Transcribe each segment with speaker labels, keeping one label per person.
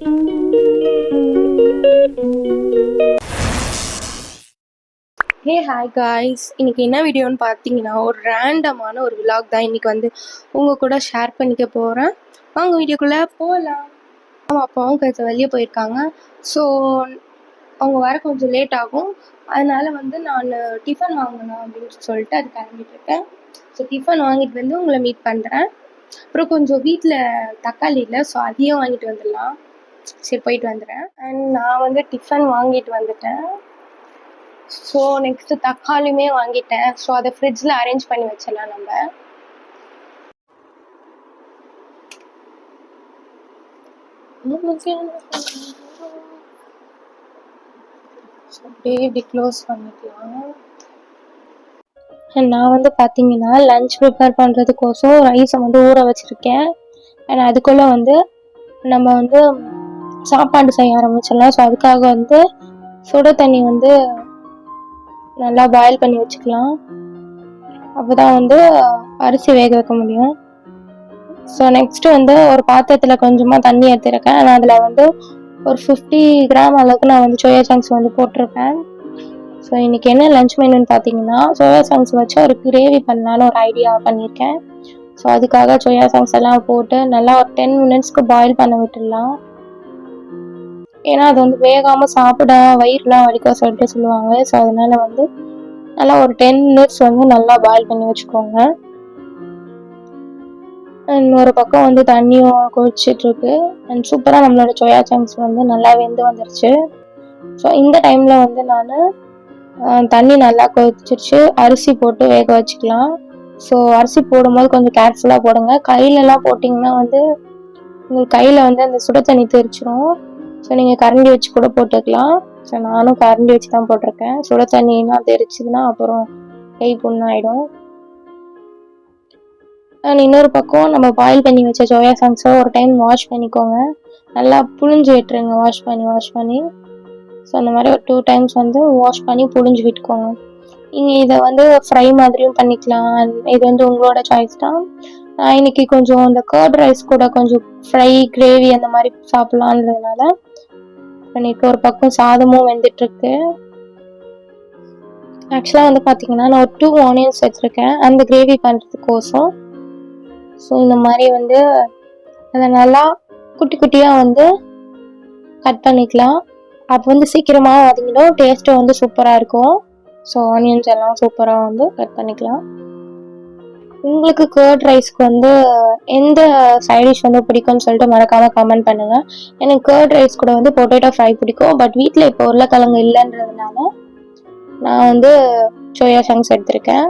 Speaker 1: Hey hi guys, இன்றைக்கி என்ன வீடியோன்னு பார்த்தீங்கன்னா ஒரு ரேண்டமான ஒரு விலாக் தான் இன்றைக்கி வந்து உங்கள் கூட ஷேர் பண்ணிக்க போகிறேன். அவங்க வீடியோக்குள்ளே போகலாம். அப்பாவும் கொஞ்சம் வெளியே போயிருக்காங்க. ஸோ அவங்க வர கொஞ்சம் லேட் ஆகும். அதனால் வந்து நான் டிஃபன் வாங்கணும் அப்படின்னு சொல்லிட்டு அது கிளம்பிட்டுருக்கேன். ஸோ டிஃபன் வாங்கிட்டு வந்து உங்களை மீட் பண்ணுறேன். அப்புறம் கொஞ்சம் வீட்டில் தக்காளி இல்லை, ஸோ அதையும் வாங்கிட்டு வந்துடலாம். சரி, போயிட்டு வந்துடுறேன். அண்ட் நான் வந்து டிஃபன் வாங்கிட்டு வந்துட்டேன். ஸோ நெக்ஸ்ட்டு தக்காளியுமே வாங்கிட்டேன். ஸோ அதை ஃப்ரிட்ஜில் அரேஞ்ச் பண்ணி வச்சிடலாம் நம்ம. அப்படியே இப்படி க்ளோஸ் பண்ணிக்கலாம். நான் வந்து பார்த்தீங்கன்னா லன்ச் ப்ரிப்பேர் பண்ணுறதுக்கோசம் ரைஸை வந்து ஊற வச்சுருக்கேன். அண்ட் அதுக்குள்ளே வந்து நம்ம வந்து சாப்பாடு செய்ய ஆரம்பிச்சிடலாம். ஸோ அதுக்காக வந்து சுட தண்ணி வந்து நல்லா பாயில் பண்ணி வச்சுக்கலாம். அப்போ தான் வந்து அரிசி வேக வைக்க முடியும். ஸோ நெக்ஸ்ட்டு வந்து ஒரு பாத்திரத்தில் கொஞ்சமாக தண்ணி எடுத்துருக்கேன். நான் அதில் வந்து ஒரு 50 கிராம் அளவுக்கு நான் வந்து சோயா சங்க்ஸ் வந்து போட்டிருக்கேன். ஸோ இன்றைக்கி என்ன லன்ச் மெனுன்னு பார்த்தீங்கன்னா சோயா சங்க்ஸ் வச்சு ஒரு கிரேவி பண்ணலான்னு ஒரு ஐடியா பண்ணியிருக்கேன். ஸோ அதுக்காக சோயா சங்க்ஸ் எல்லாம் போட்டு நல்லா ஒரு 10 மினிட்ஸ்க்கு பாயில் பண்ண விட்டுடலாம். ஏன்னா அது வந்து வேகாமல் சாப்பிட வயிறுலாம் வலிக்க சொல்லிட்டு சொல்லுவாங்க. ஸோ அதனால் வந்து நல்லா ஒரு 10 மினிட்ஸ் வந்து நல்லா பாயில் பண்ணி வச்சுக்கோங்க. இன்னொரு பக்கம் வந்து தண்ணியும் கொதிச்சிட்ருக்கு. அண்ட் சூப்பராக நம்மளோட சோயா சங்க்ஸ் வந்து நல்லா வெந்து வந்துருச்சு. ஸோ இந்த டைமில் வந்து நான் தண்ணி நல்லா கொதிச்சிருச்சு, அரிசி போட்டு வேக வச்சுக்கலாம். ஸோ அரிசி போடும்போது கொஞ்சம் கேர்ஃபுல்லாக போடுங்க. கையிலலாம் போட்டிங்கன்னா வந்து உங்கள் கையில் வந்து அந்த சுட தண்ணி தெரிச்சிடும். ஸோ நீங்கள் கரண்டி வச்சு கூட போட்டுக்கலாம். ஸோ நானும் கரண்டி வச்சு தான் போட்டிருக்கேன். சுட தண்ணினா தெரிச்சிதுன்னா அப்புறம் கை புண்ணாயிடும். அண்ட் இன்னொரு பக்கம் நம்ம பாயில் பண்ணி வச்ச சோயா சங்க்ஸை ஒரு டைம் வாஷ் பண்ணிக்கோங்க. நல்லா புழிஞ்சு விட்டுருங்க வாஷ் பண்ணி. ஸோ அந்த மாதிரி ஒரு 2 டைம்ஸ் வந்து வாஷ் பண்ணி புழிஞ்சு விட்டுக்கோங்க. நீங்கள் இதை வந்து ஃப்ரை மாதிரியும் பண்ணிக்கலாம். இது வந்து உங்களோட சாய்ஸ் தான். நான் இன்னைக்கு கொஞ்சம் இந்த கர்ட் ரைஸ் கூட கொஞ்சம் ஃப்ரை கிரேவி அந்த மாதிரி சாப்பிட்லான்றதுனால பண்ணிட்டு ஒரு பக்கம் சாதமும் வெந்துட்டுருக்கு. ஆக்சுவலாக வந்து பார்த்தீங்கன்னா நான் ஒரு 2 ஆனியன்ஸ் வச்சுருக்கேன் அந்த கிரேவி பண்ணுறதுக்கோசம். ஸோ இந்த மாதிரி வந்து அதை நல்லா குட்டி குட்டியாக வந்து கட் பண்ணிக்கலாம். அப்போ வந்து சீக்கிரமாக வதங்கிடும், டேஸ்ட்டு வந்து சூப்பராக இருக்கும். ஸோ ஆனியன்ஸ் எல்லாம் சூப்பராக வந்து கட் பண்ணிக்கலாம். உங்களுக்கு கர்ட் ரைஸ்க்கு வந்து எந்த சைடிஷ் வந்து பிடிக்கும்னு சொல்லிட்டு மறக்காமல் கமெண்ட் பண்ணுங்கள். எனக்கு கர்ட் ரைஸ் கூட வந்து பொட்டேட்டோ ஃப்ரை பிடிக்கும். பட் வீட்டில் இப்போ உருளைக்கிழங்கு இல்லைன்றதுனால நான் வந்து சோயா சங்க்ஸ் எடுத்திருக்கேன்.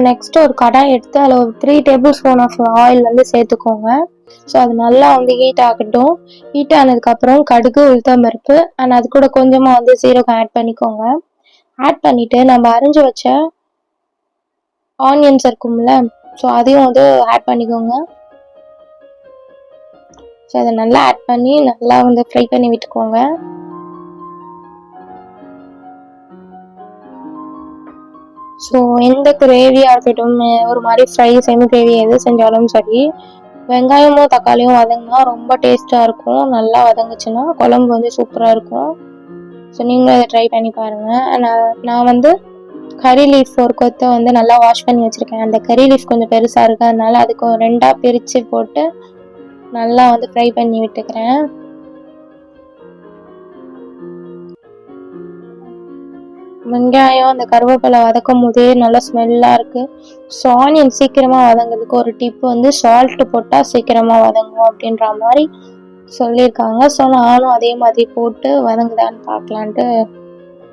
Speaker 1: நெக்ஸ்ட்டு ஒரு கடாய் எடுத்து அதில் ஒரு 3 டேபிள் ஸ்பூன் ஆஃப் ஆயில் வந்து சேர்த்துக்கோங்க. ஸோ அது நல்லா வந்து ஹீட் ஆகட்டும். ஹீட் ஆனதுக்கப்புறம் கடுகு, உளுத்தம்பருப்பு அண்ட் அது கூட கொஞ்சமாக வந்து சீரகம் ஆட் பண்ணிக்கோங்க. ஆட் பண்ணிவிட்டு நம்ம அரிஞ்சு வச்ச ஆனியன்ஸ் இருக்கும்ல, ஸோ அதையும் வந்து ஆட் பண்ணிக்கோங்க. ஸோ அதை நல்லா ஆட் பண்ணி நல்லா வந்து ஃப்ரை பண்ணி விட்டுக்கோங்க. ஸோ எந்த கிரேவியாக இருக்கட்டும், ஒரு மாதிரி ஃப்ரை செமி கிரேவி எது செஞ்சாலும் சரி, வெங்காயமும் தக்காளியும் வதங்கினா ரொம்ப டேஸ்ட்டாக இருக்கும். நல்லா வதங்குச்சுன்னா குழம்பு வந்து சூப்பராக இருக்கும். ஸோ நீங்களும் அதை ட்ரை பண்ணி பாருங்கள். நான் வந்து கறி லீஃப் ஒரு கொத்தை வந்து நல்லா வாஷ் பண்ணி வச்சுருக்கேன். அந்த கறி லீஃப் கொஞ்சம் பெருசாக இருக்குது, அதனால அதுக்கு 2ஆக பிரித்து போட்டு நல்லா வந்து ஃப்ரை பண்ணி விட்டுக்கிறேன். வெங்காயம் அந்த கருவேப்பிலை வதக்கும் போதே நல்லா ஸ்மெல்லாக இருக்குது. ஸோ ஆனியன் சீக்கிரமாக வதங்கிறதுக்கு ஒரு டிப்பு வந்து சால்ட்டு போட்டால் சீக்கிரமாக வதங்கும் அப்படின்ற மாதிரி சொல்லியிருக்காங்க. ஸோ நானும் அதே மாதிரி போட்டு வதங்குதான்னு பார்க்கலான்ட்டு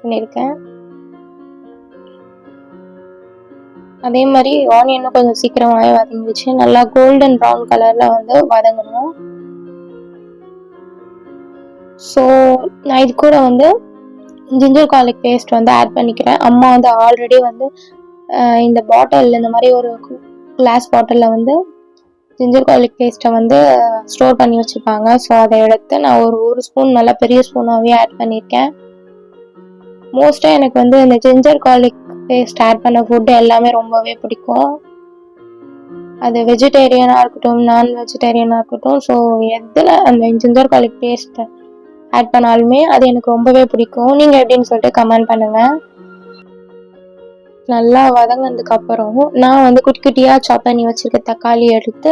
Speaker 1: பண்ணியிருக்கேன். அதே மாதிரி ஆனியனும் கொஞ்சம் சீக்கிரமாகவே வதங்கிடுச்சு. நல்லா கோல்டன் ப்ரௌன் கலரில் வந்து வதங்கணும். ஸோ நான் இது கூட வந்து ஜிஞ்சர் கார்லிக் பேஸ்ட் வந்து ஆட் பண்ணிக்கிறேன். அம்மா வந்து ஆல்ரெடி வந்து இந்த பாட்டில், இந்த மாதிரி ஒரு கிளாஸ் பாட்டிலில் வந்து ஜிஞ்சர் கார்லிக் பேஸ்ட்டை வந்து ஸ்டோர் பண்ணி வச்சுருப்பாங்க. ஸோ அதை எடுத்து நான் ஒரு ஸ்பூன் நல்லா பெரிய ஸ்பூனாகவே ஆட் பண்ணியிருக்கேன். மோஸ்ட்டாக எனக்கு வந்து இந்த ஜிஞ்சர் கார்லிக் பேஸ்ட் ஆட் பண்ண ஃபுட்டு எல்லாமே ரொம்பவே பிடிக்கும். அது வெஜிடேரியனாக இருக்கட்டும் நான் வெஜிடேரியனாக இருக்கட்டும். ஸோ எதில் அந்த ஜிஞ்சர் garlic பேஸ்ட்டை ஆட் பண்ணாலுமே அது எனக்கு ரொம்பவே பிடிக்கும். நீங்கள் எப்படின்னு சொல்லிட்டு கமெண்ட் பண்ணுங்கள். நல்லா வதங்கினதுக்கு அப்புறம் நான் வந்து குட்டி குட்டியாக சாப் பண்ணி வச்சுருக்க தக்காளி எடுத்து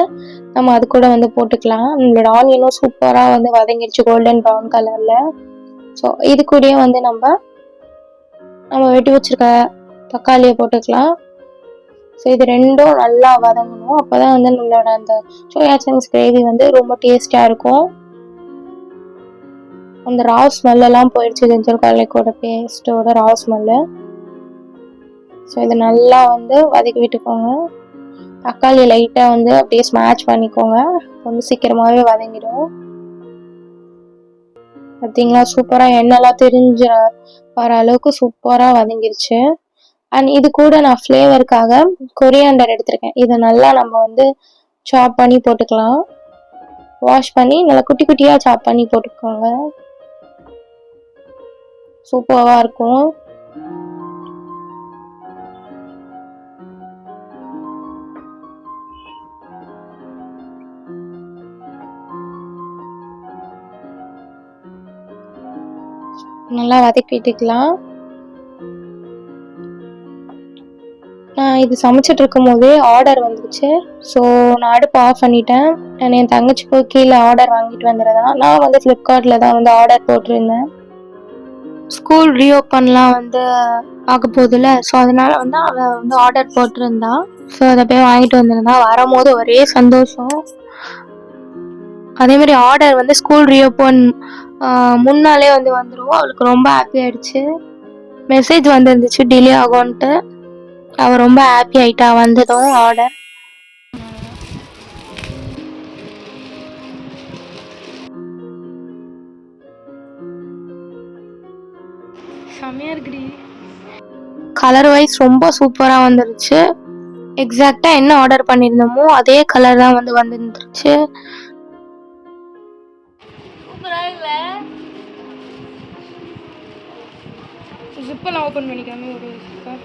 Speaker 1: நம்ம அது கூட வந்து போட்டுக்கலாம். நம்மளோட ஆனியனும் சூப்பராக வந்து வதங்கிடுச்சு கோல்டன் ப்ரௌன் கலரில். ஸோ இது கூடயே வந்து நம்ம வெட்டி வச்சுருக்க தக்காளியை போட்டுக்கலாம். ஸோ இது ரெண்டும் நல்லா வதங்கணும். அப்போ தான் வந்து நம்மளோட அந்த சோயா சங்க்ஸ் கிரேவி வந்து ரொம்ப டேஸ்டியாக இருக்கும். அந்த ரா ஸ்மெல்லாம் போயிடுச்சு, ஜிஞ்சர் garlicோட பேஸ்ட்டோட ரா ஸ்மெல்லு. ஸோ இதை நல்லா வந்து வதக்கி விட்டுக்கோங்க. தக்காளி லைட்டாக வந்து அப்படியே ஸ்மாஷ் பண்ணிக்கோங்க, கொஞ்சம் சீக்கிரமாகவே வதங்கிடும். பார்த்தீங்களா, சூப்பராக எண்ணெய்லாம் தெரிஞ்ச வர அளவுக்கு சூப்பராக வதங்கிருச்சு. அண்ட் இது கூட நான் ஃப்ளேவருக்காக கொரியாண்டர் எடுத்திருக்கேன். இதை நல்லா நம்ம வந்து சாப் பண்ணி போட்டுக்கலாம். வாஷ் பண்ணி நல்லா குட்டி குட்டியாக சாப் பண்ணி போட்டுக்கோங்க, சூப்பராக இருக்கும். நல்லா வதக்கிட்டுக்கலாம். நான் இது சமைச்சிட்டு இருக்கும் போதே ஆர்டர் வந்துச்சு. ஸோ நான் அடுப்பு ஆஃப் பண்ணிட்டேன். என் தங்கச்சி போய் கீழே ஆர்டர் வாங்கிட்டு வந்துடுறதான். நான் வந்து ஃப்ளிப்கார்ட்டில் தான் வந்து ஆர்டர் போட்டிருந்தேன். ஸ்கூல் ரீஓப்பன்லாம் வந்து பார்க்க போதில்ல, ஸோ அதனால வந்து அவள் வந்து ஆர்டர் போட்டிருந்தா. ஸோ அதை போய் வாங்கிட்டு வந்திருந்தா. வரும்போது ஒரே சந்தோஷம். அதேமாதிரி ஆர்டர் வந்து ஸ்கூல் ரீஓப்பன் முன்னாலே வந்து வந்துடும். அவளுக்கு ரொம்ப ஹாப்பி ஆயிடுச்சு. மெசேஜ் வந்துருந்துச்சு டிலே ஆகும்ன்ட்டு. அவள் ரொம்ப ஹாப்பி ஆயிட்டா வந்ததும். ஆர்டர் செம்மையா இருக்குடி. கலர் வைஸ் ரொம்ப சூப்பராக வந்துருச்சு. எக்ஸாக்டாக என்ன ஆர்டர் பண்ணியிருந்தோமோ அதே கலர் தான் வந்து வந்துருந்துச்சு. ஜிப்பெல்லாம் ஓப்பன் பண்ணிக்காம ஒரு ஜிப்பர்.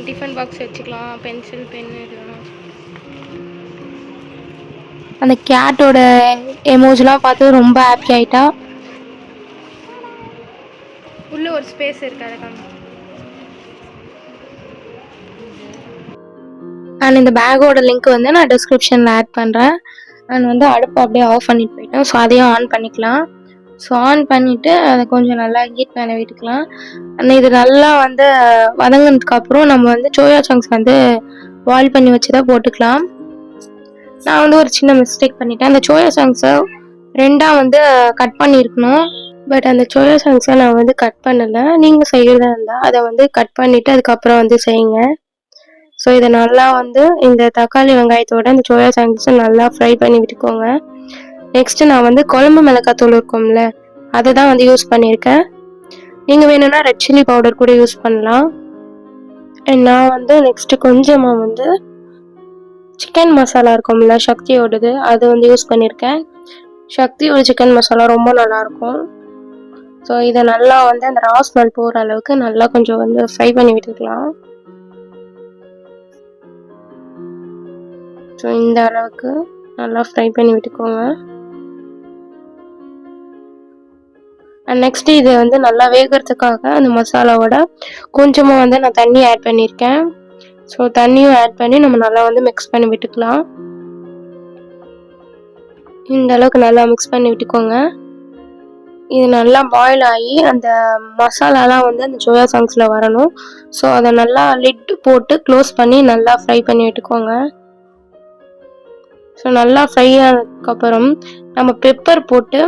Speaker 1: டிஃபன் பாக்ஸ் வச்சுக்கலாம், பென்சில் பென் இதெல்லாம். அந்த கேட்டோட எமோஜிலாம் பார்த்து ரொம்ப ஹாப்பி ஆயிட்டா. உள்ள ஒரு ஸ்பேஸ் இருக்கு, அதை காணும். அண்ட் இந்த பேக்கோட லிங்க் வந்து நான் டிஸ்கிரிப்ஷனில் ஆட் பண்ணுறேன். அண்ட் வந்து அடுப்பு அப்படியே ஆஃப் பண்ணிட்டு போயிட்டேன். ஸோ அதையும் ஆன் பண்ணிக்கலாம். ஸோ ஆன் பண்ணிவிட்டு அதை கொஞ்சம் நல்லா ஹீட் பண்ண விட்டுக்கலாம். அண்ட் இது நல்லா வந்து வதங்கினதுக்கப்புறம் நம்ம வந்து சோயா சங்க்ஸ் வந்து பாயில் பண்ணி வச்சு தான் போட்டுக்கலாம். நான் வந்து ஒரு சின்ன மிஸ்டேக் பண்ணிட்டேன். அந்த சோயா சங்க்ஸை ரெண்டாக வந்து கட் பண்ணியிருக்கணும். பட் அந்த சோயா சங்க்ஸை நான் வந்து கட் பண்ணலை. நீங்கள் செய்கிறதா இருந்தால் அதை வந்து கட் பண்ணிவிட்டு அதுக்கப்புறம் வந்து செய்யுங்க. ஸோ இதை நல்லா வந்து இந்த தக்காளி வெங்காயத்தோட இந்த சோயா சங்க்ஸை நல்லா ஃப்ரை பண்ணி விட்டுக்கோங்க. நெக்ஸ்ட்டு நான் வந்து குழம்பு மிளகாத்தூள் இருக்கும்ல, அதை தான் வந்து யூஸ் பண்ணியிருக்கேன். நீங்கள் வேணும்னா ரெட் சில்லி பவுடர் கூட யூஸ் பண்ணலாம். அண்ட் நான் வந்து நெக்ஸ்ட்டு கொஞ்சமாக வந்து சிக்கன் மசாலா இருக்கும்ல சக்தியோடது, அது வந்து யூஸ் பண்ணியிருக்கேன். சக்தியோட சிக்கன் மசாலா ரொம்ப நல்லாயிருக்கும். ஸோ இதை நல்லா வந்து அந்த ரா ஸ்மெல் போகிற அளவுக்கு நல்லா கொஞ்சம் வந்து ஃப்ரை பண்ணி விட்டுக்கலாம். ஸோ இந்த அளவுக்கு நல்லா ஃப்ரை பண்ணி விட்டுக்கோங்க. அண்ட் நெக்ஸ்ட்டு இதை வந்து நல்லா வேகிறதுக்காக அந்த மசாலாவோட கொஞ்சமாக வந்து நான் தண்ணி ஆட் பண்ணியிருக்கேன். ஸோ தண்ணியும் ஆட் பண்ணி நம்ம நல்லா வந்து மிக்ஸ் பண்ணி விட்டுக்கலாம். இந்த அளவுக்கு நல்லா மிக்ஸ் பண்ணி விட்டுக்கோங்க. இது நல்லா பாயில் ஆகி அந்த மசாலாலாம் வந்து அந்த சோயா சங்க்ஸில் வரணும். ஸோ அதை நல்லா லிட் போட்டு க்ளோஸ் பண்ணி நல்லா ஃப்ரை பண்ணி விட்டுக்கோங்க. ஸோ நல்லா ஃப்ரை ஆனதுக்கப்புறம் நம்ம பெப்பர் போட்டு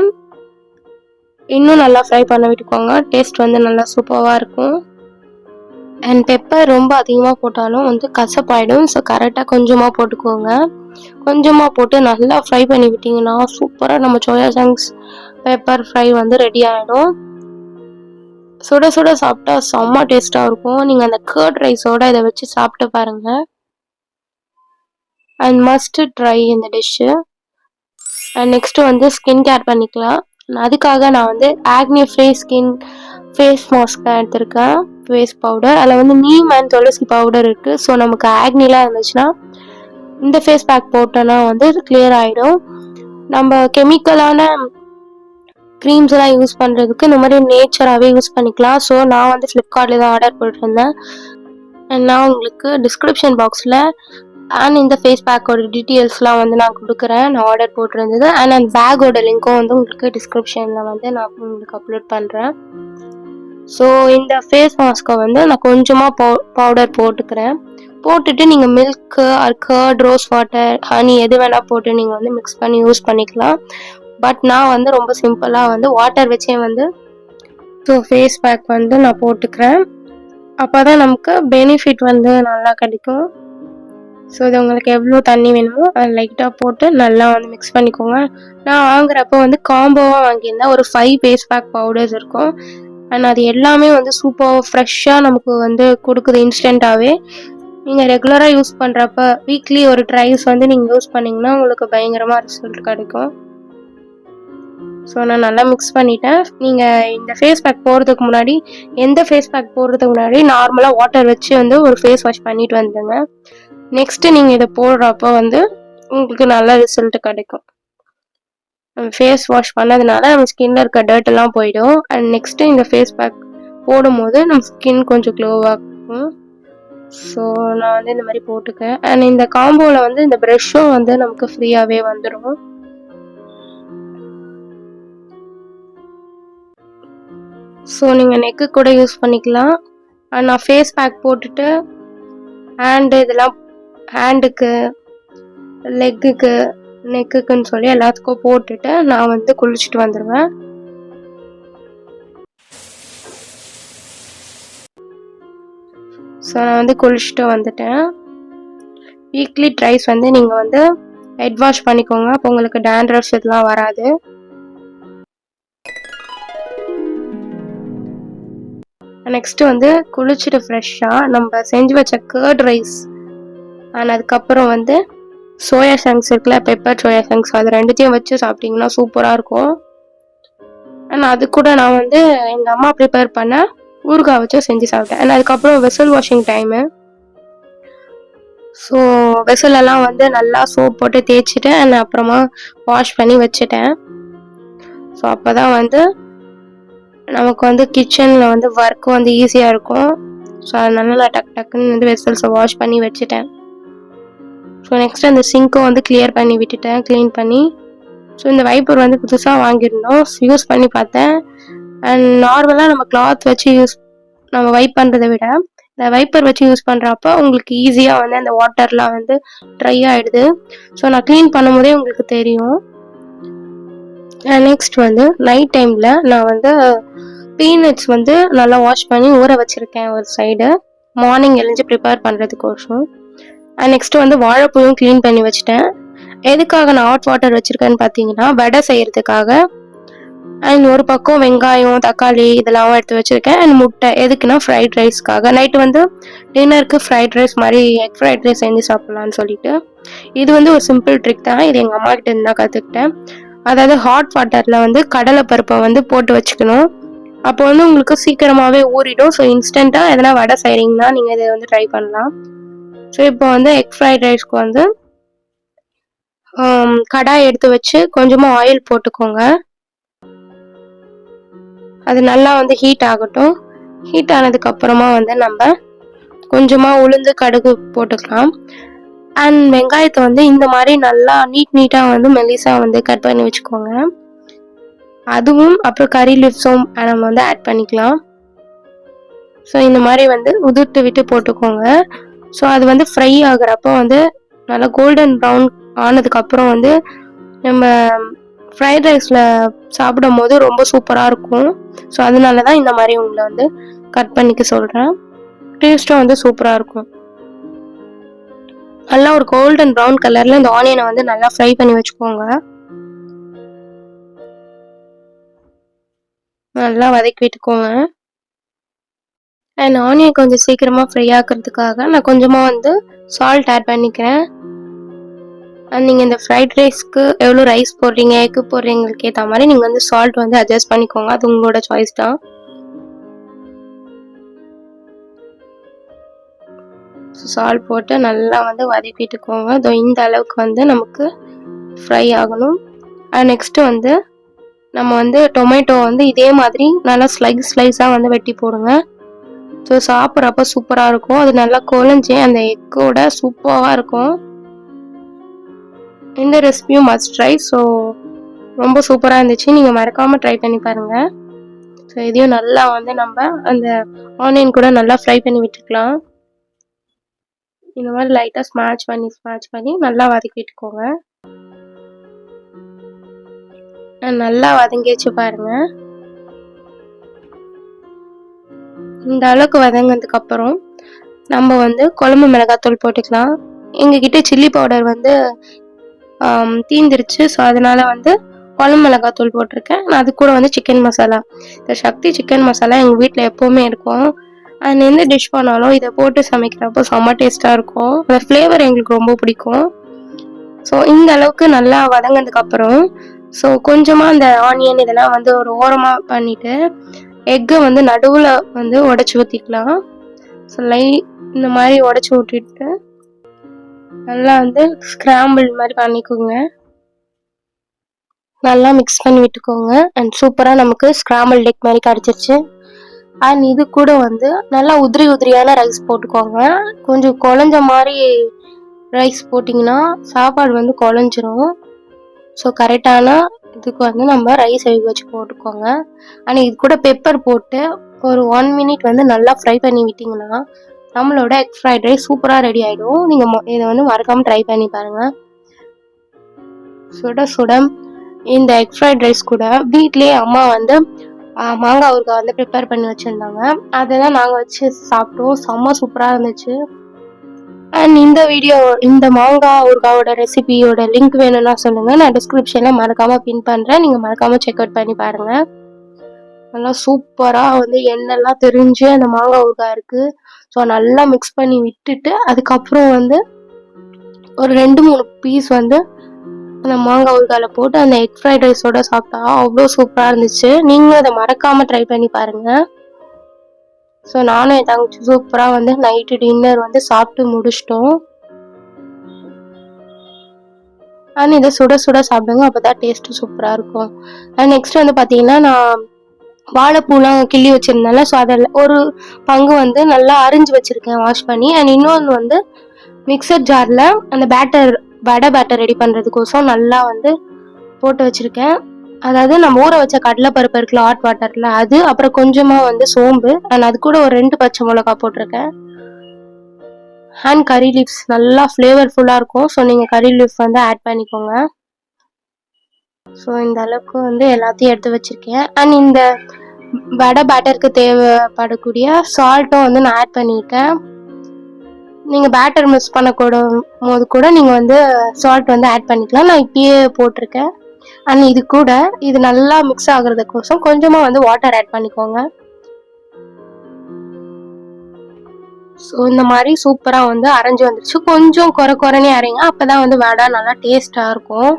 Speaker 1: இன்னும் நல்லா ஃப்ரை பண்ண விட்டுக்கோங்க. டேஸ்ட் வந்து நல்லா சூப்பராக இருக்கும். அண்ட் பெப்பர் ரொம்ப அதிகமாக போட்டாலும் வந்து கசப்பாயிடும். ஸோ கரெக்டாக கொஞ்சமாக போட்டுக்கோங்க. கொஞ்சமாக போட்டு நல்லா ஃப்ரை பண்ணி விட்டிங்கன்னா சூப்பராக நம்ம சோயா சங்க்ஸ் பெப்பர் ஃப்ரை வந்து ரெடி ஆகிடும். சுட சுட சாப்பிட்டா செம்ம டேஸ்ட்டாக இருக்கும். நீங்கள் அந்த கர்ட் ரைஸோட இதை வச்சு சாப்பிட்டு பாருங்கள். அண்ட் மஸ்ட் ட்ரை இந்த டிஷ்ஷு. அண்ட் நெக்ஸ்ட்டு வந்து ஸ்கின் கேர் பண்ணிக்கலாம். அதுக்காக நான் வந்து ஆக்னி ஃப்ரீ ஸ்கின் ஃபேஸ் மாஸ்க் தான் எடுத்திருக்கேன். ஃபேஸ் பவுடர் அதில் வந்து நீம் அண்ட் துளசி பவுடர் இருக்குது. ஸோ நமக்கு ஆக்னிலாம் இருந்துச்சுன்னா இந்த ஃபேஸ் பேக் போட்டோன்னா வந்து கிளியர் ஆகிடும். நம்ம கெமிக்கலான க்ரீம்ஸ் எல்லாம் யூஸ் பண்ணுறதுக்கு இந்த மாதிரி நேச்சராகவே யூஸ் பண்ணிக்கலாம். ஸோ நான் வந்து ஃப்ளிப்கார்ட்டில் தான் ஆர்டர் போட்டிருந்தேன். அண்ட் நான் உங்களுக்கு டிஸ்கிரிப்ஷன் பாக்ஸில் அண்ட் இந்த ஃபேஸ் பேக்கோட டீட்டெயில்ஸ்லாம் வந்து நான் கொடுக்குறேன். நான் ஆர்டர் போட்டிருந்தது. அண்ட் அந்த பேக்கோட லிங்க்கும் வந்து உங்களுக்கு டிஸ்கிரிப்ஷனில் வந்து நான் உங்களுக்கு அப்லோட் பண்ணுறேன். ஸோ இந்த ஃபேஸ் மாஸ்க்கை வந்து நான் கொஞ்சமாக பவுடர் போட்டுக்கிறேன். போட்டுட்டு நீங்கள் milk or curd, rose water, honey எது வேணால் போட்டு நீங்கள் வந்து மிக்ஸ் பண்ணி யூஸ் பண்ணிக்கலாம். பட் நான் வந்து ரொம்ப சிம்பிளாக வந்து வாட்டர் வச்சே வந்து ஸோ ஃபேஸ் பேக் வந்து நான் போட்டுக்கிறேன். அப்போ தான் நமக்கு பெனிஃபிட் வந்து நல்லா கிடைக்கும். ஸோ இது உங்களுக்கு எவ்வளோ தண்ணி வேணுமோ அதை லைட்டாக போட்டு நல்லா வந்து மிக்ஸ் பண்ணிக்கோங்க. நான் வாங்குறப்போ வந்து காம்போவாக வாங்கியிருந்தேன். ஒரு 5 ஃபேஸ் பேக் பவுடர்ஸ் இருக்கும். அண்ட் அது எல்லாமே வந்து சூப்பர் ஃப்ரெஷ்ஷாக நமக்கு வந்து கொடுக்குது இன்ஸ்டண்ட்டாகவே. நீங்கள் ரெகுலராக யூஸ் பண்ணுறப்ப வீக்லி ஒரு ட்ரைஸ் வந்து நீங்கள் யூஸ் பண்ணிங்கன்னா உங்களுக்கு பயங்கரமாக ரிசல்ட் கிடைக்கும். ஸோ நான் நல்லா மிக்ஸ் பண்ணிட்டேன். நீங்கள் இந்த ஃபேஸ் பேக் போடுறதுக்கு முன்னாடி நார்மலாக வாட்டர் வச்சு வந்து ஒரு ஃபேஸ் வாஷ் பண்ணிட்டு வந்துடுங்க. நெக்ஸ்ட்டு நீங்கள் இதை போடுறப்போ வந்து உங்களுக்கு நல்ல ரிசல்ட் கிடைக்கும். ஃபேஸ் வாஷ் பண்ணதுனால நம்ம ஸ்கின்ல இருக்க டர்ட் எல்லாம் போயிடும். அண்ட் நெக்ஸ்ட்டு இந்த ஃபேஸ் பேக் போடும்போது நம்ம ஸ்கின் கொஞ்சம் க்ளோவாக இருக்கும். ஸோ நான் வந்து இந்த மாதிரி போட்டுக்கேன். அண்ட் இந்த காம்போவில் வந்து இந்த ப்ரஷ்ஷும் வந்து நமக்கு ஃப்ரீயாகவே வந்துடும். ஸோ நீங்கள் நெக்கு கூட யூஸ் பண்ணிக்கலாம். அண்ட் நான் ஃபேஸ் பேக் போட்டுட்டு ஹேண்டுக்கு, லெக்குக்கு, நெக்குக்குன்னு சொல்லி எல்லாத்துக்கும் போட்டுட்டு நான் வந்து குளிச்சுட்டு வந்துடுவேன். ஸோ நான் வந்து குளிச்சுட்டு வந்துட்டேன். வீக்லி ட்ரைஸ் வந்து நீங்கள் வந்து ஹெட் வாஷ் பண்ணிக்கோங்க. அப்போ உங்களுக்கு டேண்ட்ரஃப்ஸ் இதெல்லாம் வராது. நெக்ஸ்ட்டு வந்து குளிச்சுட்டு ஃப்ரெஷ்ஷாக நம்ம செஞ்சு வச்ச கர்ட் ரைஸ் அண்ட் அதுக்கப்புறம் வந்து சோயா சங்க்ஸ் இருக்குல்ல, பெப்பர் சோயா சங்க்ஸ், அது ரெண்டுத்தையும் வச்சு சாப்பிட்டிங்கன்னா சூப்பராக இருக்கும். அண்ட் அது கூட நான் வந்து எங்கள் அம்மா ப்ரிப்பேர் பண்ண ஊறுகாய் வச்சு செஞ்சு சாப்பிட்டேன். அண்ட் அதுக்கப்புறம் வெசல் வாஷிங் டைமு. ஸோ வெசலெல்லாம் வந்து நல்லா சோப் போட்டு தேய்ச்சிட்டு அண்ட் அப்புறமா வாஷ் பண்ணி வச்சுட்டேன். ஸோ அப்போ தான் வந்து நமக்கு வந்து கிச்சனில் வந்து ஒர்க்கு வந்து ஈஸியாக இருக்கும். ஸோ அதனால நான் டக்குன்னு வந்து வெசல்ஸை வாஷ் பண்ணி வச்சுட்டேன். ஸோ நெக்ஸ்ட் அந்த சிங்க்கும் வந்து க்ளீன் பண்ணி. ஸோ இந்த வைப்பர் வந்து புதுசாக வாங்கியிருந்தோம். யூஸ் பண்ணி பார்த்தேன். அண்ட் நார்மலாக நம்ம கிளாத் வச்சு நம்ம வைப் பண்ணுறதை விட இந்த வைப்பர் வச்சு யூஸ் பண்ணுறப்போ உங்களுக்கு ஈஸியாக வந்து அந்த வாட்டர்லாம் வந்து ட்ரை ஆகிடுது. ஸோ நான் க்ளீன் பண்ணும்போதே உங்களுக்கு தெரியும். நெக்ஸ்ட் வந்து நைட் டைமில் நான் வந்து பீனட்ஸ் வந்து நல்லா வாஷ் பண்ணி ஊற வச்சுருக்கேன் ஒரு சைடு, மார்னிங் எழுந்து ப்ரிப்பேர் பண்ணுறதுக்கோசம். நெக்ஸ்ட்டு வந்து வாழைப்பூவும் க்ளீன் பண்ணி வச்சுட்டேன். எதுக்காக நான் ஹாட் வாட்டர் வச்சுருக்கேன்னு பார்த்தீங்கன்னா வடை செய்கிறதுக்காக. அண்ட் ஒரு பக்கம் வெங்காயம், தக்காளி இதெல்லாம் எடுத்து வச்சுருக்கேன். அண்ட் முட்டை எதுக்குன்னா ஃப்ரைட் ரைஸ்க்காக. நைட்டு வந்து டின்னருக்கு ஃப்ரைட் ரைஸ் மாதிரி எக் ஃப்ரைட் ரைஸ் செஞ்சு சாப்பிட்லான்னு சொல்லிட்டு. இது வந்து ஒரு சிம்பிள் ட்ரிக் தான். இது எங்கள் அம்மா கிட்ட இருந்து தான் கற்றுக்கிட்டேன். அதாவது ஹாட் வாட்டரில் வந்து கடலை பருப்பை வந்து போட்டு வச்சுக்கணும். அப்போ வந்து உங்களுக்கு சீக்கிரமாகவே ஊறிடும். ஸோ இன்ஸ்டண்ட்டாக எதனா வடை செய்கிறீங்கன்னா நீங்கள் இதை வந்து ட்ரை பண்ணலாம். ஸோ இப்போ வந்து எக் ஃப்ரைட் ரைஸ்க்கு வந்து கடாய் எடுத்து வச்சு கொஞ்சமாக ஆயில் போட்டுக்கோங்க. அது நல்லா வந்து ஹீட் ஆகட்டும். ஹீட் ஆனதுக்கப்புறமா வந்து நம்ம கொஞ்சமாக உளுந்து கடுகு போட்டுக்கலாம். அண்ட் வெங்காயத்தை வந்து இந்த மாதிரி நல்லா நீட்டாக வந்து மெல்லிஸாக வந்து கட் பண்ணி வச்சுக்கோங்க. அதுவும் அப்புறம் கறி லிப்ஸும் நம்ம வந்து ஆட் பண்ணிக்கலாம். ஸோ இந்த மாதிரி வந்து உதிர்த்து விட்டு போட்டுக்கோங்க. ஸோ அது வந்து ஃப்ரை ஆகுறப்போ வந்து நல்லா கோல்டன் ப்ரௌன் ஆனதுக்கப்புறம் வந்து நம்ம ஃப்ரைட் ரைஸில் சாப்பிடும் போது ரொம்ப சூப்பராக இருக்கும். ஸோ அதனால தான் இந்த மாதிரி உங்களை வந்து கட் பண்ணிக்க சொல்கிறேன். டேஸ்ட்டும் வந்து சூப்பராக இருக்கும். நல்லா ஒரு கோல்டன் ப்ரௌன் கலரில் இந்த ஆனியனை வந்து நல்லா ஃப்ரை பண்ணி வச்சுக்கோங்க. நல்லா வதக்கி விட்டுக்கோங்க. அண்ட் ஆனியன் கொஞ்சம் சீக்கிரமாக ஃப்ரை ஆக்கிறதுக்காக நான் கொஞ்சமாக வந்து சால்ட் ஆட் பண்ணிக்கிறேன். அண்ட் நீங்கள் இந்த ஃப்ரைட் ரைஸ்க்கு எவ்வளோ ரைஸ் போடுறீங்க, எக்கு போடுறீங்களுக்கு ஏற்ற மாதிரி நீங்கள் வந்து சால்ட் வந்து அட்ஜஸ்ட் பண்ணிக்கோங்க. அது உங்களோட சாய்ஸ் தான். சால்ட் போட்டு நல்லா வந்து வதக்கிட்டுக்கோங்க. இந்த அளவுக்கு வந்து நமக்கு ஃப்ரை ஆகணும். அண்ட் நெக்ஸ்ட்டு வந்து நம்ம வந்து டொமேட்டோ வந்து இதே மாதிரி நல்லா ஸ்லைஸாக வந்து வெட்டி போடுங்க. ஸோ சாப்பிட்றப்ப சூப்பராக இருக்கும். அது நல்லா குழஞ்சி அந்த எக்கோட சூப்பராக இருக்கும். இந்த ரெசிபியும் மஸ்ட் ட்ரை. ஸோ ரொம்ப சூப்பராக இருந்துச்சு. நீங்கள் மறக்காமல் ட்ரை பண்ணி பாருங்கள். ஸோ இதையும் நல்லா வந்து நம்ம அந்த ஆனியன் கூட நல்லா ஃப்ரை பண்ணி விட்டுக்கலாம். இந்த மாதிரி லைட்டாக ஸ்மாஷ் பண்ணி நல்லா வதக்கிட்டுக்கோங்க. நல்லா வதங்கிச்சு பாருங்க. இந்த அளவுக்கு வதங்கினதுக்கு அப்புறம் நம்ம வந்து குழம்பு மிளகாத்தூள் போட்டுக்கலாம். எங்ககிட்ட சில்லி பவுடர் வந்து தீந்துருச்சு. ஸோ அதனால வந்து குழம்பு மிளகாத்தூள் போட்டிருக்கேன். அது கூட வந்து சிக்கன் மசாலா, இந்த சக்தி சிக்கன் மசாலா எங்கள் வீட்டில் எப்போவுமே இருக்கும். அண்ட் எந்த டிஷ் பண்ணாலும் இதை போட்டு சமைக்கிறப்போ செம்ம டேஸ்ட்டாக இருக்கும். அந்த ஃப்ளேவர் எங்களுக்கு ரொம்ப பிடிக்கும். ஸோ இந்த அளவுக்கு நல்லா வதங்கினதுக்கப்புறம் ஸோ கொஞ்சமாக அந்த ஆனியன் இதெல்லாம் வந்து ஒரு ஓரமாக பண்ணிவிட்டு எக்கை வந்து நடுவில் வந்து உடச்சி ஊற்றிக்கலாம். ஸோ இந்த மாதிரி உடச்சி ஊற்றிட்டு நல்லா வந்து ஸ்க்ராம்பிள் மாதிரி பண்ணிக்கோங்க. நல்லா மிக்ஸ் பண்ணி விட்டுக்கோங்க. அண்ட் சூப்பராக நமக்கு ஸ்க்ராம்பிள் எக் மாதிரி கிடச்சிருச்சு. அண்ட் இது கூட வந்து நல்லா உதிரியான ரைஸ் போட்டுக்கோங்க. கொஞ்சம் குழஞ்ச மாதிரி ரைஸ் போட்டிங்கன்னா சாப்பாடு வந்து குழஞ்சிரும். ஸோ கரெக்டான இதுக்கு வந்து நம்ம ரைஸ் வேக வச்சு போட்டுக்கோங்க. ஆனால் இது கூட பெப்பர் போட்டு ஒரு 1 மினிட் வந்து நல்லா ஃப்ரை பண்ணி விட்டிங்கன்னா நம்மளோட எக் ஃப்ரைட் ரைஸ் சூப்பராக ரெடி ஆகிடும். நீங்கள் இதை வந்து மறக்காமல் ட்ரை பண்ணி பாருங்கள். சுட இந்த எக் ஃப்ரைட் ரைஸ் கூட வீட்லேயே அம்மா வந்து மாங்காய் ஊறுகாய் வந்து ப்ரிப்பேர் பண்ணி வச்சுருந்தாங்க. அதை தான் நாங்கள் வச்சு சாப்பிட்டோம். செம்ம சூப்பராக இருந்துச்சு. அண்ட் இந்த மாங்காய் ஊறுகாயோட ரெசிபியோட லிங்க் வேணும்னா சொல்லுங்கள். நான் டிஸ்கிரிப்ஷனில் மறக்காமல் பின் பண்ணுறேன். நீங்கள் மறக்காமல் செக் அவுட் பண்ணி பாருங்கள். நல்லா சூப்பராக வந்து எண்ணெய்லாம் தெரிஞ்சு அந்த மாங்காய் ஊறுகாய் இருக்குது. ஸோ நல்லா மிக்ஸ் பண்ணி விட்டுட்டு அதுக்கப்புறம் வந்து ஒரு 2-3 பீஸ் வந்து அந்த மாங்காய் ஊறுகாயில் போட்டு அந்த எக் ஃப்ரைட் ரைஸோட சாப்பிட்டா அவ்வளோ சூப்பராக இருந்துச்சு. நீங்களும் அதை மறக்காமல் ட்ரை பண்ணி பாருங்கள். ஸோ நானும் என் தங்கச்சி சூப்பராக வந்து நைட்டு டின்னர் வந்து சாப்பிட்டு முடிச்சிட்டோம். அண்ட் இதை சுட சாப்பிடுங்க. அப்போ தான் டேஸ்ட்டு சூப்பராக இருக்கும். அண்ட் நெக்ஸ்ட் வந்து பார்த்தீங்கன்னா நான் வாழைப்பூலாம் கிள்ளி வச்சுருந்தேன்ல. ஸோ அதில் ஒரு பங்கு வந்து நல்லா அரிஞ்சு வச்சுருக்கேன் வாஷ் பண்ணி. அண்ட் இன்னொன்று வந்து மிக்சர் ஜாரில் அந்த வடை பேட்டர் ரெடி பண்ணுறதுக்கோசம் நல்லா வந்து போட்டு வச்சுருக்கேன். அதாவது நம்ம ஊற வச்ச கடலைப்பருப்பு இருக்குல்ல ஹாட் வாட்டரில், அது அப்புறம் கொஞ்சமாக வந்து சோம்பு அண்ட் அது கூட ஒரு 2 பச்சை மிளகா போட்டிருக்கேன். அண்ட் கறி லீவ்ஸ் நல்லா ஃப்ளேவர்ஃபுல்லாக இருக்கும். ஸோ நீங்கள் கறி லீவ்ஸ் வந்து ஆட் பண்ணிக்கோங்க. ஸோ இந்த அளவுக்கு வந்து எல்லாத்தையும் எடுத்து வச்சுருக்கேன். அண்ட் இந்த வடை பேட்டருக்கு தேவைப்படக்கூடிய சால்ட்டும் வந்து நான் ஆட் பண்ணியிருக்கேன். நீங்கள் பேட்டர் மிக்ஸ் போது கூட நீங்கள் வந்து சால்ட் வந்து ஆட் பண்ணிக்கலாம். நான் இப்பயே போட்டிருக்கேன். அண்ட் இது நல்லா மிக்ஸ் ஆகுறதுக்கோசம் கொஞ்சமாக வந்து வாட்டர் ஆட் பண்ணிக்கோங்க. ஸோ இந்த மாதிரி சூப்பராக வந்து அரைஞ்சி வந்துருச்சு. கொஞ்சம் குறைனே அரைங்க, அப்போ தான் வந்து வடை நல்லா டேஸ்ட்டாக இருக்கும்.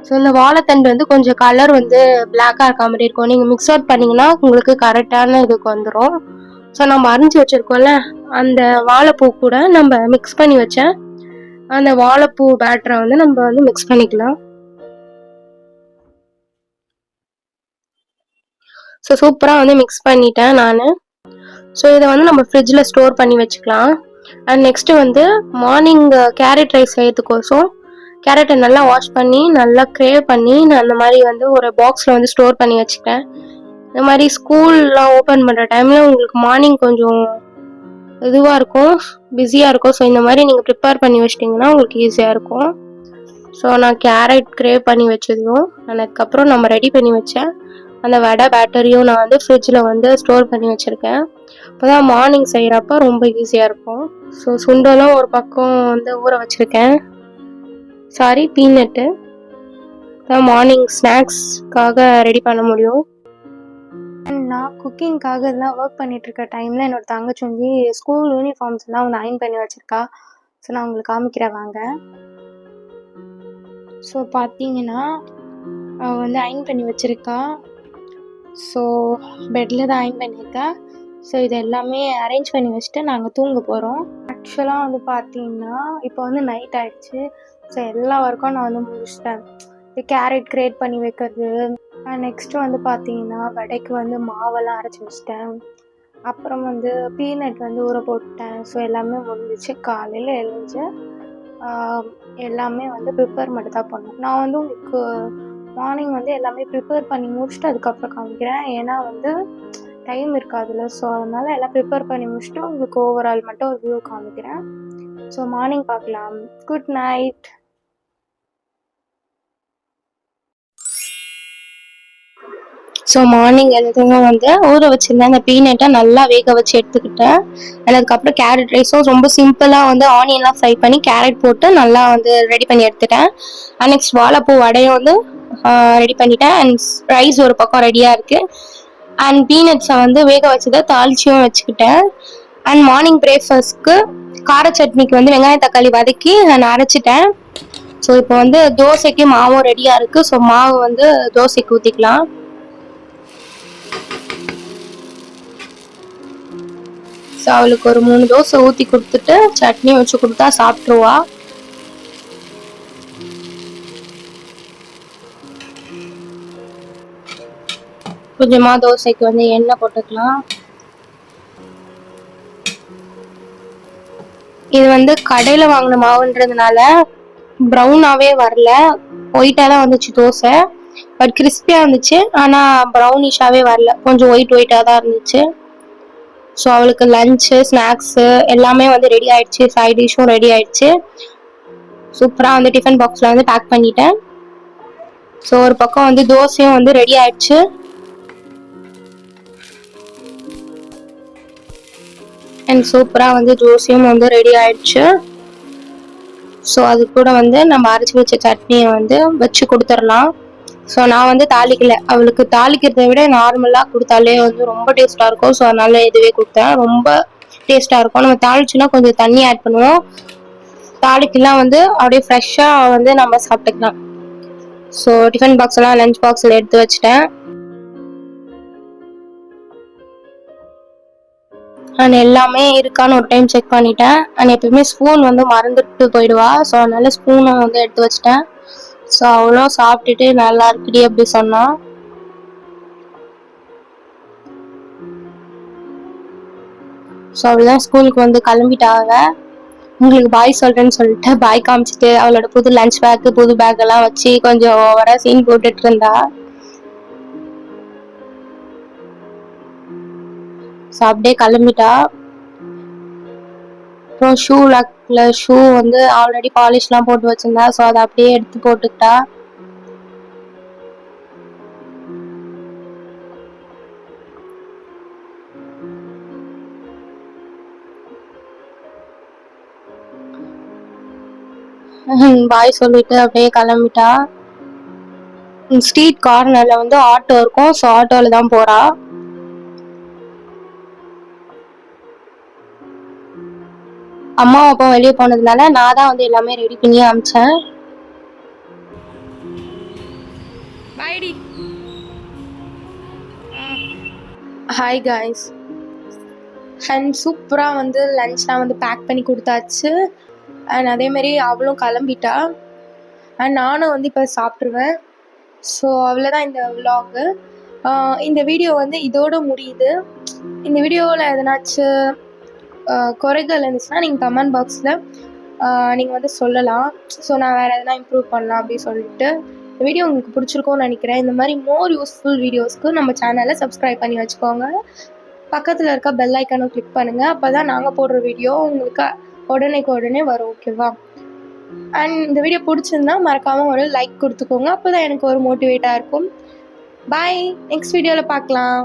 Speaker 1: ஸோ இந்த வாழைத்தண்டு வந்து கொஞ்சம் கலர் வந்து பிளாக்காக இருக்க மாதிரி இருக்கும். நீங்கள் மிக்ஸ் அவுட் பண்ணிங்கன்னா உங்களுக்கு கரெக்டான இதுக்கு வந்துடும். ஸோ நம்ம அரைஞ்சி வச்சுருக்கோம்ல அந்த வாழைப்பூ கூட நம்ம மிக்ஸ் பண்ணி வச்ச அந்த வாழைப்பூ பேட்டரை வந்து நம்ம வந்து மிக்ஸ் பண்ணிக்கலாம். ஸோ சூப்பராக வந்து மிக்ஸ் பண்ணிட்டேன் நான். ஸோ இதை வந்து நம்ம ஃப்ரிட்ஜில் ஸ்டோர் பண்ணி வச்சுக்கலாம். அண்ட் நெக்ஸ்ட்டு வந்து மார்னிங் கேரட் ரைஸ் செய்யறதுக்கோசம் கேரட்டை நல்லா வாஷ் பண்ணி நல்லா கிரேவ் பண்ணி நான் அந்த மாதிரி வந்து ஒரு பாக்ஸில் வந்து ஸ்டோர் பண்ணி வச்சுக்கிறேன். இந்த மாதிரி ஸ்கூல்லாம் ஓப்பன் பண்ணுற டைமில் உங்களுக்கு மார்னிங் கொஞ்சம் இதுவாக இருக்கும், பிஸியாக இருக்கும். ஸோ இந்த மாதிரி நீங்கள் ப்ரிப்பேர் பண்ணி வச்சிட்டிங்கன்னா உங்களுக்கு ஈஸியாக இருக்கும். ஸோ நான் கேரட் கிரேவ் பண்ணி வச்சதையும் அதுக்கப்புறம் நம்ம ரெடி பண்ணி வச்சேன் அந்த வடை பேட்டரியும் நான் வந்து ஃப்ரிட்ஜில் வந்து ஸ்டோர் பண்ணி வச்சுருக்கேன். அப்போ தான் மார்னிங் செய்கிறப்ப ரொம்ப ஈஸியாக இருக்கும். ஸோ சுண்டலும் ஒரு பக்கம் வந்து ஊற வச்சுருக்கேன். பீனட்டு தான் மார்னிங் ஸ்நாக்ஸ்க்காக ரெடி பண்ண முடியும். நான் குக்கிங்காக இதெல்லாம் ஒர்க் பண்ணிகிட்ருக்க டைமில் என்னோட தங்கச்சி வந்து ஸ்கூல் யூனிஃபார்ம்ஸ்லாம் வந்து அயர்ன் பண்ணி வச்சுருக்கா. ஸோ நான் உங்களுக்கு காமிக்கிறேன் வாங்க. ஸோ பார்த்தீங்கன்னா அவள் வந்து அயர்ன் பண்ணி வச்சுருக்கா. ஸோ பெட்டில் தான் அயர்ன் பண்ணியிருக்கா. ஸோ இது எல்லாமே அரேஞ்ச் பண்ணி வச்சுட்டு நாங்கள் தூங்க போகிறோம். ஆக்சுவலாக வந்து பார்த்தீங்கன்னா இப்போ வந்து நைட் ஆகிடுச்சு. ஸோ எல்லா ஒர்க்கும் நான் வந்து முடிச்சிட்டேன். இது கேரட் கிரேட் பண்ணி வைக்கிறது, நெக்ஸ்ட்டு வந்து பார்த்தீங்கன்னா வடைக்கு வந்து மாவெல்லாம் அரைச்சி வச்சிட்டேன். அப்புறம் வந்து பீனட் வந்து ஊற போட்டேன். ஸோ எல்லாமே முடிஞ்சிச்சு. காலையில் எழுந்து எல்லாமே வந்து ப்ரிப்பேர் மட்டும் தான் பண்ணேன். நான் வந்து உங்களுக்கு மார்னிங் வந்து எல்லாமே ப்ரிப்பேர் பண்ணி முடிச்சுட்டு அதுக்கப்புறம் காமிக்கிறேன். ஏன்னா வந்து டைம் இருக்காதுல்ல. ஸோ அதனால் எல்லாம் ப்ரிப்பேர் பண்ணி முடிச்சுட்டு உங்களுக்கு ஓவரால் மட்டும் ஒரு வியூ காமிக்கிறேன். ஸோ மார்னிங் பார்க்கலாம். Good night. ஸோ மார்னிங் எழுந்ததும் வந்து ஊற வச்சுருந்தேன் அந்த பீனட்டை நல்லா வேக வச்சு எடுத்துக்கிட்டேன். அதுக்கப்புறம் கேரட் ரைஸும் ரொம்ப சிம்பிளாக வந்து ஆனியன்லாம் ஃப்ரை பண்ணி கேரட் போட்டு நல்லா வந்து ரெடி பண்ணி எடுத்துட்டேன். நெக்ஸ்ட் வாழைப்பூ வடையும் வந்து ரெடி பண்ணிட்டேன். அண்ட் ரைஸ் ஒரு பக்கம் ரெடியாக இருக்குது. அண்ட் பீனட்ஸை வந்து வேக வச்சதை தாளிச்சியும் வச்சுக்கிட்டேன். அண்ட் மார்னிங் பிரேக்ஃபாஸ்ட்க்கு கார சட்னிக்கு வந்து வெங்காயம் தக்காளி வதக்கி நான் அரைச்சிட்டேன். ஸோ இப்போ வந்து தோசைக்கு மாவும் ரெடியாக இருக்குது. ஸோ மாவு வந்து தோசைக்கு ஊற்றிக்கலாம். ஸோ அவளுக்கு ஒரு 3 தோசை ஊற்றி கொடுத்துட்டு சட்னி வச்சு கொடுத்தா சாப்பிட்ருவா. கொஞ்சமாக தோசைக்கு வந்து எண்ணெய் போட்டுக்கலாம். இது வந்து கடையில் வாங்கின மாவுன்றதுனால ப்ரௌனாகவே வரல, ஒயிட்டாக தான் வந்துச்சு தோசை. பட் கிறிஸ்பியாக இருந்துச்சு, ஆனால் ப்ரௌனிஷாகவே வரல, கொஞ்சம் ஒயிட்டாக தான் இருந்துச்சு. ஸோ அவளுக்கு லஞ்சு ஸ்நாக்ஸு எல்லாமே வந்து ரெடி ஆகிடுச்சு. சைட் டிஷ்ஷும் ரெடி ஆகிடுச்சு. சூப்பராக வந்து டிஃபன் பாக்ஸில் வந்து பேக் பண்ணிட்டேன். ஸோ ஒரு பக்கம் வந்து தோசையும் வந்து ரெடி ஆகிடுச்சு. அண்ட் சூப்பராக வந்து தோசையும் வந்து ரெடி ஆகிடுச்சு. ஸோ அது கூட வந்து நம்ம அரைச்சி வச்ச சட்னியை வந்து வச்சு கொடுத்துடலாம். ஸோ நான் வந்து தாளிக்கல, அவளுக்கு தாளிக்கிறத விட நார்மலாக கொடுத்தாலே வந்து ரொம்ப டேஸ்ட்டாக இருக்கும். ஸோ அதனால இதுவே கொடுத்தேன். ரொம்ப டேஸ்ட்டாக இருக்கும். நம்ம தாளிச்சுன்னா கொஞ்சம் தண்ணி ஆட் பண்ணுவோம், தாளிக்கெல்லாம் வந்து அப்படியே ஃப்ரெஷ்ஷாக வந்து நம்ம சாப்பிட்டுக்கலாம். ஸோ டிஃபன் பாக்ஸ் எல்லாம் லஞ்ச் பாக்ஸில் எடுத்து வச்சுட்டேன். அண்ட் எல்லாமே இருக்கான்னு ஒரு டைம் செக் பண்ணிட்டேன். அண்ட் எப்பயுமே ஸ்பூன் வந்து மறந்துட்டு போயிடுவா. ஸோ அதனால ஸ்பூனும் வந்து எடுத்து வச்சுட்டேன். ஸோ அவளும் சாப்பிட்டுட்டு நல்லா இருக்குடி அப்படி சொன்னா. ஸோ அவள்தான் ஸ்கூலுக்கு வந்து கிளம்பிட்டாங்க. உங்களுக்கு பாய் சொல்றேன்னு சொல்லிட்டு பாய் காமிச்சிட்டு அவளோட புது லஞ்ச் பேக் புது பேக் எல்லாம் வச்சு கொஞ்சம் ஓவரா சீன் போட்டுட்டு இருந்தா. ஸோ அப்படியே கிளம்பிட்டா. அப்புறம் ஷூ வந்து ஆல்ரெடி பாலிஷ்லாம் போட்டு வச்சிருந்தா. ஸோ அதை அப்படியே எடுத்து போட்டுக்கிட்டா. பாய் சொல்லிட்டு அப்படியே கிளம்பிட்டா. ஸ்ட்ரீட் கார்னர்ல வந்து ஆட்டோ இருக்கும். ஸோ ஆட்டோல தான் போறா. அம்மா அப்பா வெளியே போனதுனால நான் தான் வந்து எல்லாமே ரெடி பண்ணி அமிச்சேன். Hi guys. அண்ட் சூப்பராக வந்து லஞ்ச்லாம் வந்து பேக் பண்ணி கொடுத்தாச்சு. அண்ட் அதேமாரி அவளும் கிளம்பிட்டா. அண்ட் நானும் வந்து இப்போ சாப்பிட்ருவேன். ஸோ அவ்வளோதான் இந்த விலாகு. இந்த வீடியோ வந்து இதோடு முடியுது. இந்த வீடியோவில் எதனாச்சும் குறைகள் இருந்துச்சுன்னா நீங்கள் கமெண்ட் பாக்ஸில் நீங்கள் வந்து சொல்லலாம். ஸோ நான் வேறு எதனா இம்ப்ரூவ் பண்ணலாம் அப்படின்னு சொல்லிட்டு. இந்த வீடியோ உங்களுக்கு பிடிச்சிருக்கும்னு நினைக்கிறேன். இந்த மாதிரி மோர் யூஸ்ஃபுல் வீடியோஸ்க்கு நம்ம சேனலை சப்ஸ்கிரைப் பண்ணி வச்சுக்கோங்க. பக்கத்தில் இருக்க பெல் ஐக்கானும் கிளிக் பண்ணுங்கள். அப்போ தான் நாங்கள் போடுற வீடியோ உங்களுக்கு உடனே வரும். ஓகேவா? அண்ட் இந்த வீடியோ பிடிச்சிருந்தா மறக்காமல் ஒரு லைக் கொடுத்துக்கோங்க. அப்போ தான் எனக்கு ஒரு மோட்டிவேட்டாக இருக்கும். பாய், நெக்ஸ்ட் வீடியோவில் பார்க்கலாம்.